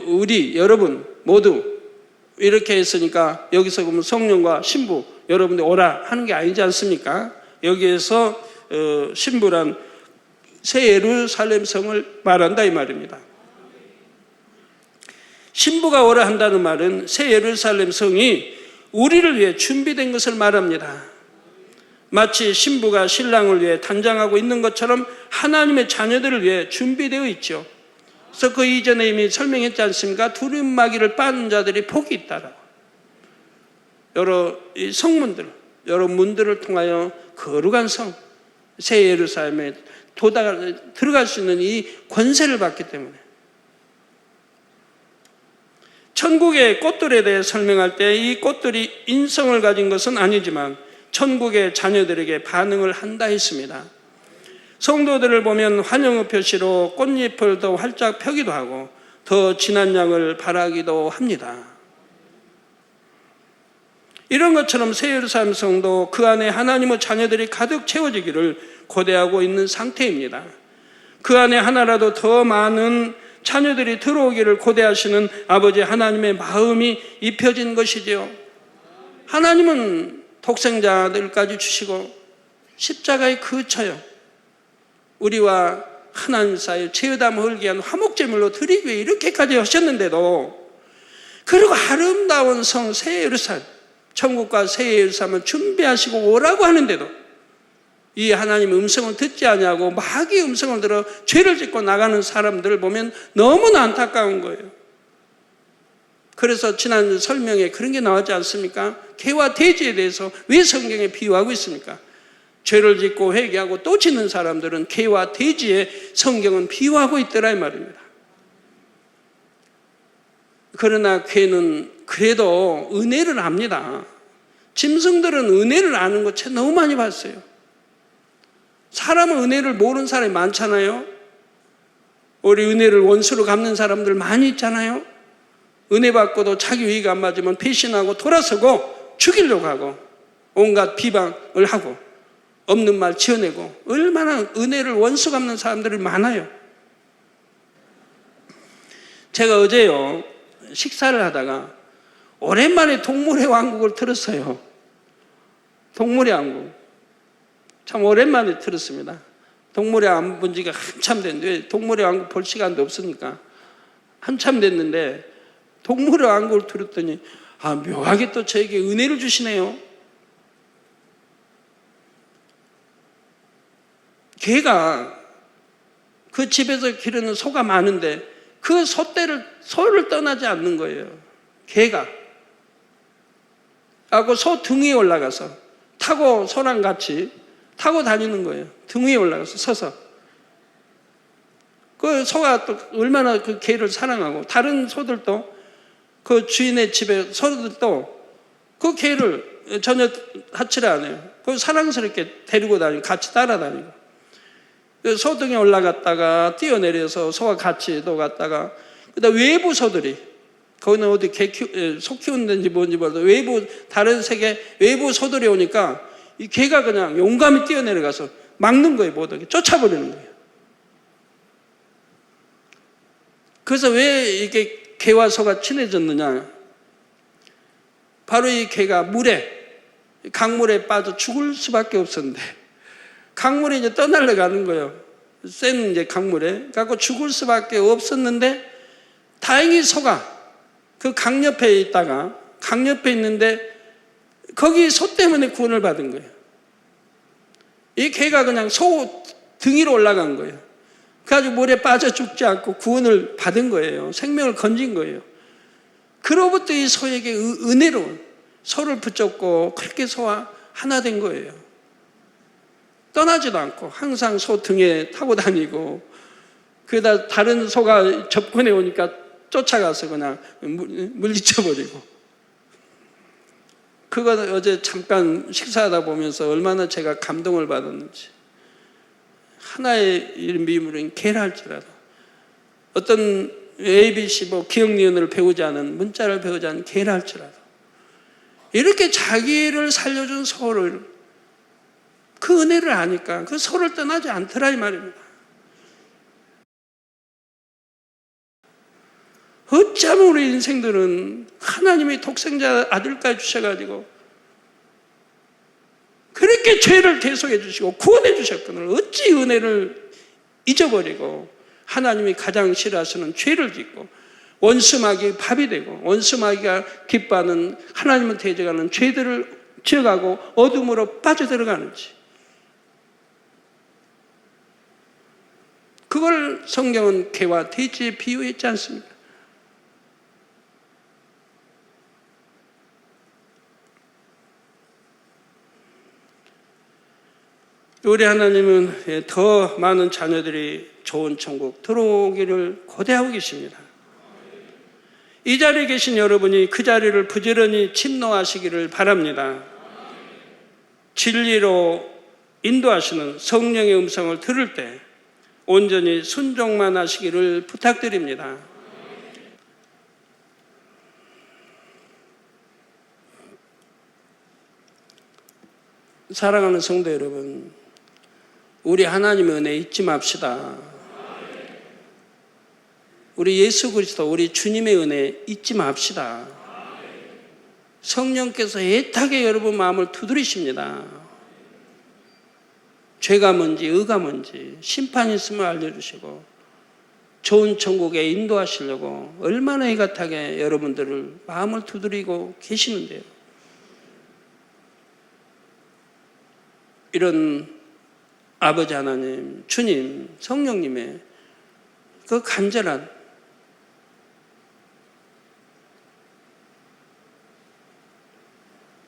우리 여러분 모두 이렇게 했으니까 여기서 보면 성령과 신부 여러분들 오라 하는 게 아니지 않습니까? 여기에서 신부란 새 예루살렘 성을 말한다 이 말입니다. 신부가 오라 한다는 말은 새 예루살렘 성이 우리를 위해 준비된 것을 말합니다. 마치 신부가 신랑을 위해 단장하고 있는 것처럼 하나님의 자녀들을 위해 준비되어 있죠. 그래서 그 이전에 이미 설명했지 않습니까? 두루마기를 빠는 자들이 복이 있다라고. 여러 성문들, 여러 문들을 통하여 거룩한 성, 새 예루살렘에 들어갈 수 있는 이 권세를 받기 때문에. 천국의 꽃들에 대해 설명할 때 이 꽃들이 인성을 가진 것은 아니지만 천국의 자녀들에게 반응을 한다 했습니다. 성도들을 보면 환영의 표시로 꽃잎을 더 활짝 펴기도 하고 더 진한 양을 바라기도 합니다. 이런 것처럼 새 예루살렘 성도 그 안에 하나님의 자녀들이 가득 채워지기를 고대하고 있는 상태입니다. 그 안에 하나라도 더 많은 자녀들이 들어오기를 고대하시는 아버지 하나님의 마음이 입혀진 것이지요. 하나님은 독생자들까지 주시고 십자가에 그쳐요. 우리와 하나님 사이에 죄담 흘게 한 화목제물로 드리기 위해 이렇게까지 하셨는데도, 그리고 아름다운 성 새 예루살렘, 천국과 새 예루살렘을 준비하시고 오라고 하는데도 이 하나님의 음성을 듣지 아니하고 마귀의 음성을 들어 죄를 짓고 나가는 사람들을 보면 너무나 안타까운 거예요. 그래서 지난 설명에 그런 게 나왔지 않습니까? 개와 돼지에 대해서 왜 성경에 비유하고 있습니까? 죄를 짓고 회개하고 또 짓는 사람들은 개와 돼지에 성경은 비유하고 있더라 이 말입니다. 그러나 개는 그래도 은혜를 압니다. 짐승들은 은혜를 아는 거 제가 너무 많이 봤어요. 사람은 은혜를 모르는 사람이 많잖아요. 우리 은혜를 원수로 갚는 사람들 많이 있잖아요. 은혜 받고도 자기 의의가 안 맞으면 배신하고 돌아서고 죽이려고 하고 온갖 비방을 하고 없는 말 지어내고, 얼마나 은혜를 원수 갚는 사람들이 많아요. 제가 어제요 식사를 하다가 오랜만에 동물의 왕국을 들었어요. 동물의 왕국 참 오랜만에 들었습니다. 동물의 왕국 본 지가 한참 됐는데, 동물의 왕국 볼 시간도 없으니까 한참 됐는데 동물의 왕국을 들었더니 묘하게 또 저에게 은혜를 주시네요. 개가 그 집에서 기르는 소가 많은데 그 소를 떠나지 않는 거예요. 개가 하고 소 등 위에 올라가서 타고, 소랑 같이 타고 다니는 거예요. 등 위에 올라가서 서서. 그 소가 또 얼마나 그 개를 사랑하고, 다른 소들도 그 주인의 집에 소들도 그 개를 전혀 하치를 안 해요. 그 사랑스럽게 데리고 다니고 같이 따라다니고, 소 등에 올라갔다가 뛰어내려서 소와 같이 또 갔다가, 그다음 외부 소들이, 거기는 어디 소 키우는 데인지 뭔지 몰라도 다른 세계 외부 소들이 오니까 이 개가 그냥 용감히 뛰어내려가서 막는 거예요. 못 오게 쫓아버리는 거예요. 그래서 왜 이게 개와 소가 친해졌느냐? 바로 이 개가 강물에 빠져 죽을 수밖에 없었는데, 강물에 이제 떠날려가는 거예요. 센 이제 강물에. 갖고 죽을 수밖에 없었는데, 다행히 소가 그 강 옆에 있는데, 거기 소 때문에 구원을 받은 거예요. 이 개가 그냥 소 등 위로 올라간 거예요. 그래가지고 물에 빠져 죽지 않고 구원을 받은 거예요. 생명을 건진 거예요. 그로부터 이 소에게 은혜로운, 소를 붙잡고 그렇게 소와 하나 된 거예요. 떠나지도 않고 항상 소 등에 타고 다니고, 그러다 다른 소가 접근해 오니까 쫓아가서 그냥 물리쳐버리고. 그거 어제 잠깐 식사하다 보면서 얼마나 제가 감동을 받았는지. 하나의 미물은 개라 할지라도, 어떤 ABC 기억니은을 배우지 않은, 문자를 배우지 않은 개라 할지라도 이렇게 자기를 살려준 소를, 그 은혜를 아니까 그 소를 떠나지 않더라 이 말입니다. 어쩌면 우리 인생들은 하나님이 독생자 아들까지 주셔가지고 그렇게 죄를 대속해 주시고 구원해 주셨거늘 어찌 은혜를 잊어버리고 하나님이 가장 싫어하시는 죄를 짓고 원수마귀의 밥이 되고 원수마귀가 기뻐하는 하나님을 대적하는 죄들을 지어가고 어둠으로 빠져들어가는지, 그걸 성경은 개와 돼지에 비유했지 않습니까? 우리 하나님은 더 많은 자녀들이 좋은 천국 들어오기를 고대하고 계십니다. 이 자리에 계신 여러분이 그 자리를 부지런히 침노하시기를 바랍니다. 진리로 인도하시는 성령의 음성을 들을 때 온전히 순종만 하시기를 부탁드립니다. 사랑하는 성도 여러분, 우리 하나님의 은혜 잊지 맙시다. 우리 예수 그리스도, 우리 주님의 은혜 잊지 맙시다. 성령께서 애타게 여러분 마음을 두드리십니다. 죄가 뭔지 의가 뭔지 심판이 있음을 알려주시고 좋은 천국에 인도하시려고 얼마나 애같하게 여러분들을 마음을 두드리고 계시는데요. 이런 아버지 하나님, 주님, 성령님의 그 간절한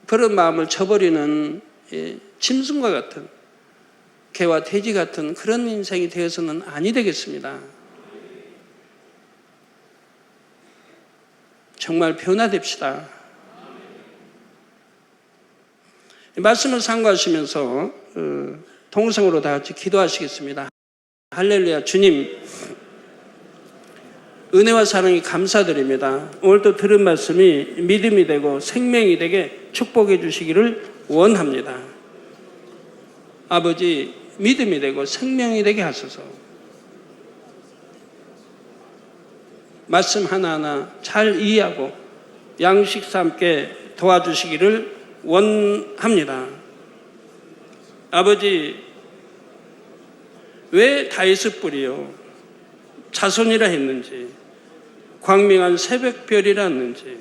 그런 마음을 저버리는 짐승과 같은, 개와 돼지 같은 그런 인생이 되어서는 아니 되겠습니다. 정말 변화됩시다. 말씀을 상고하시면서 통성으로 다 같이 기도하시겠습니다. 할렐루야. 주님, 은혜와 사랑이 감사드립니다. 오늘도 들은 말씀이 믿음이 되고 생명이 되게 축복해 주시기를 원합니다. 아버지, 믿음이 되고 생명이 되게 하소서. 말씀 하나하나 잘 이해하고 양식 삼게 도와주시기를 원합니다. 아버지, 왜 다윗의 뿔이요 자손이라 했는지, 광명한 새벽별이라 했는지,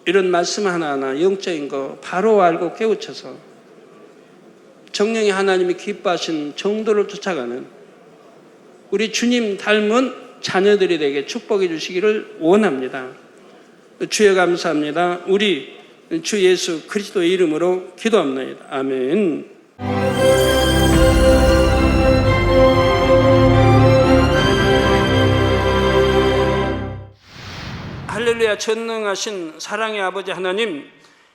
이런 말씀 하나하나 영적인 거 바로 알고 깨우쳐서 정령이 하나님이 기뻐하신 정도를 쫓아가는 우리 주님 닮은 자녀들이 되게 축복해 주시기를 원합니다. 주여 감사합니다. 우리 주 예수 그리스도의 이름으로 기도합니다. 아멘. 할렐루야. 전능하신 사랑의 아버지 하나님,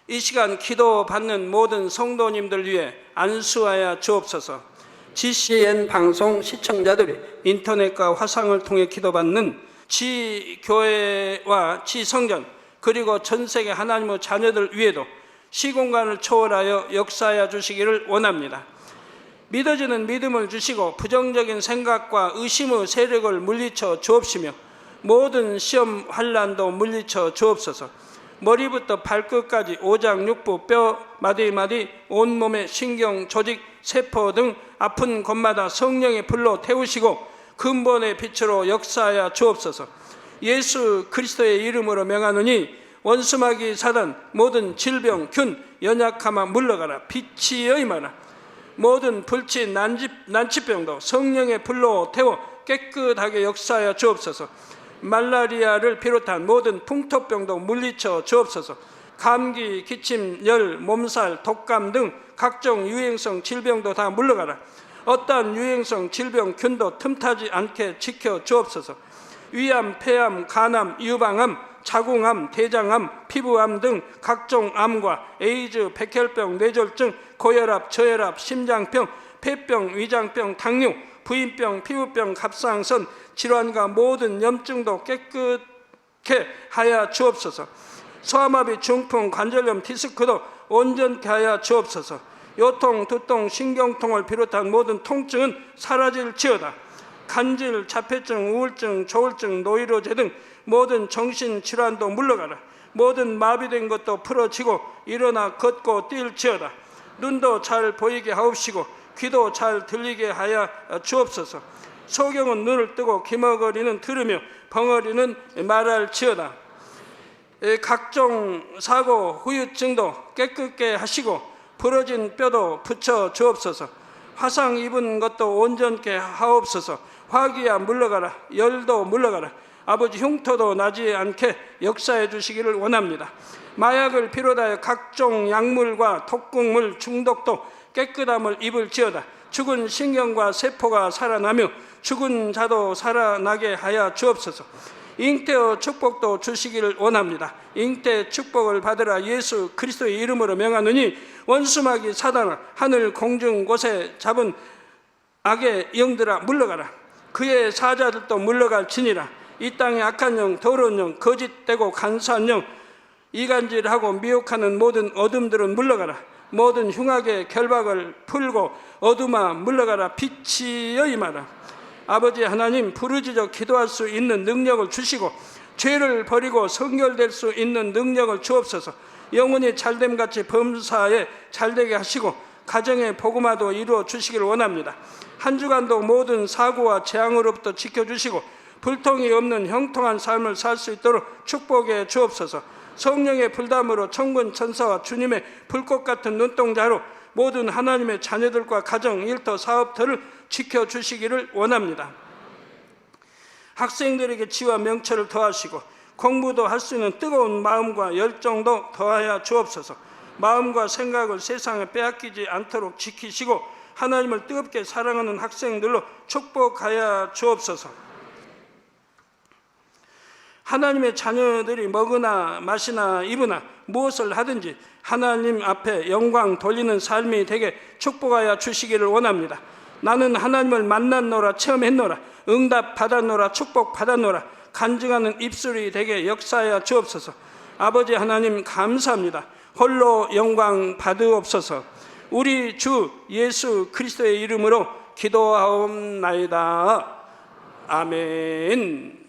이 시간 기도 받는 모든 성도님들 위해 안수하여 주옵소서. GCN 방송 시청자들이 인터넷과 화상을 통해 기도받는 지교회와 지성전, 그리고 전세계 하나님의 자녀들 위에도 시공간을 초월하여 역사하여 주시기를 원합니다. 믿어지는 믿음을 주시고 부정적인 생각과 의심의 세력을 물리쳐 주옵시며 모든 시험 환난도 물리쳐 주옵소서. 머리부터 발끝까지 오장육부, 뼈, 마디마디, 온몸의 신경, 조직, 세포 등 아픈 곳마다 성령의 불로 태우시고 근본의 빛으로 역사하여 주옵소서. 예수 그리스도의 이름으로 명하노니 원수마귀 사단, 모든 질병, 균, 연약함아 물러가라. 빛이 여임하라. 모든 불치, 난치병도 성령의 불로 태워 깨끗하게 역사하여 주옵소서. 말라리아를 비롯한 모든 풍토병도 물리쳐 주옵소서. 감기, 기침, 열, 몸살, 독감 등 각종 유행성 질병도 다 물러가라. 어떠한 유행성 질병, 균도 틈타지 않게 지켜 주옵소서. 위암, 폐암, 간암, 유방암, 자궁암, 대장암, 피부암 등 각종 암과 에이즈, 백혈병, 뇌졸중, 고혈압, 저혈압, 심장병, 폐병, 위장병, 당뇨, 부인병, 피부병, 갑상선 질환과 모든 염증도 깨끗게 하여 주옵소서. 소아마비, 중풍, 관절염, 디스크도 온전케 하여 주옵소서. 요통, 두통, 신경통을 비롯한 모든 통증은 사라질지어다. 간질, 자폐증, 우울증, 조울증, 노이로제 등 모든 정신질환도 물러가라. 모든 마비된 것도 풀어지고 일어나 걷고 뛸지어다. 눈도 잘 보이게 하옵시고 귀도 잘 들리게 하여 주옵소서. 소경은 눈을 뜨고 기머거리는 들으며 벙어리는 말할지어다. 각종 사고 후유증도 깨끗게 하시고 부러진 뼈도 붙여 주옵소서. 화상 입은 것도 온전케 하옵소서. 화기야 물러가라. 열도 물러가라. 아버지 흉터도 나지 않게 역사해 주시기를 원합니다. 마약을 비롯하여 각종 약물과 독극물 중독도 깨끗함을 입을지어다. 죽은 신경과 세포가 살아나며 죽은 자도 살아나게 하여 주옵소서. 잉태의 축복도 주시기를 원합니다. 잉태 축복을 받으라. 예수 그리스도의 이름으로 명하느니 원수마귀 사단아 하늘 공중 곳에 잡은 악의 영들아 물러가라. 그의 사자들도 물러갈지니라. 이 땅의 악한 영, 더러운 영, 거짓되고 간사한 영, 이간질하고 미혹하는 모든 어둠들은 물러가라. 모든 흉악의 결박을 풀고 어둠아 물러가라. 빛이여 임하라. 아버지 하나님, 부르짖어 기도할 수 있는 능력을 주시고 죄를 버리고 성결될 수 있는 능력을 주옵소서. 영혼이 잘됨같이 범사에 잘되게 하시고 가정의 복음화도 이루어 주시기를 원합니다. 한 주간도 모든 사고와 재앙으로부터 지켜주시고 불통이 없는 형통한 삶을 살 수 있도록 축복해 주옵소서. 성령의 불담으로 천군 천사와 주님의 불꽃 같은 눈동자로 모든 하나님의 자녀들과 가정, 일터, 사업터를 지켜주시기를 원합니다. 학생들에게 지와 명철을 더하시고 공부도 할 수 있는 뜨거운 마음과 열정도 더하여 주옵소서. 마음과 생각을 세상에 빼앗기지 않도록 지키시고 하나님을 뜨겁게 사랑하는 학생들로 축복하여 주옵소서. 하나님의 자녀들이 먹으나 마시나 입으나 무엇을 하든지 하나님 앞에 영광 돌리는 삶이 되게 축복하여 주시기를 원합니다. 나는 하나님을 만났노라, 체험했노라, 응답 받았노라, 축복 받았노라, 간증하는 입술이 되게 역사하여 주옵소서. 아버지 하나님 감사합니다. 홀로 영광 받으옵소서. 우리 주 예수 그리스도의 이름으로 기도하옵나이다. 아멘.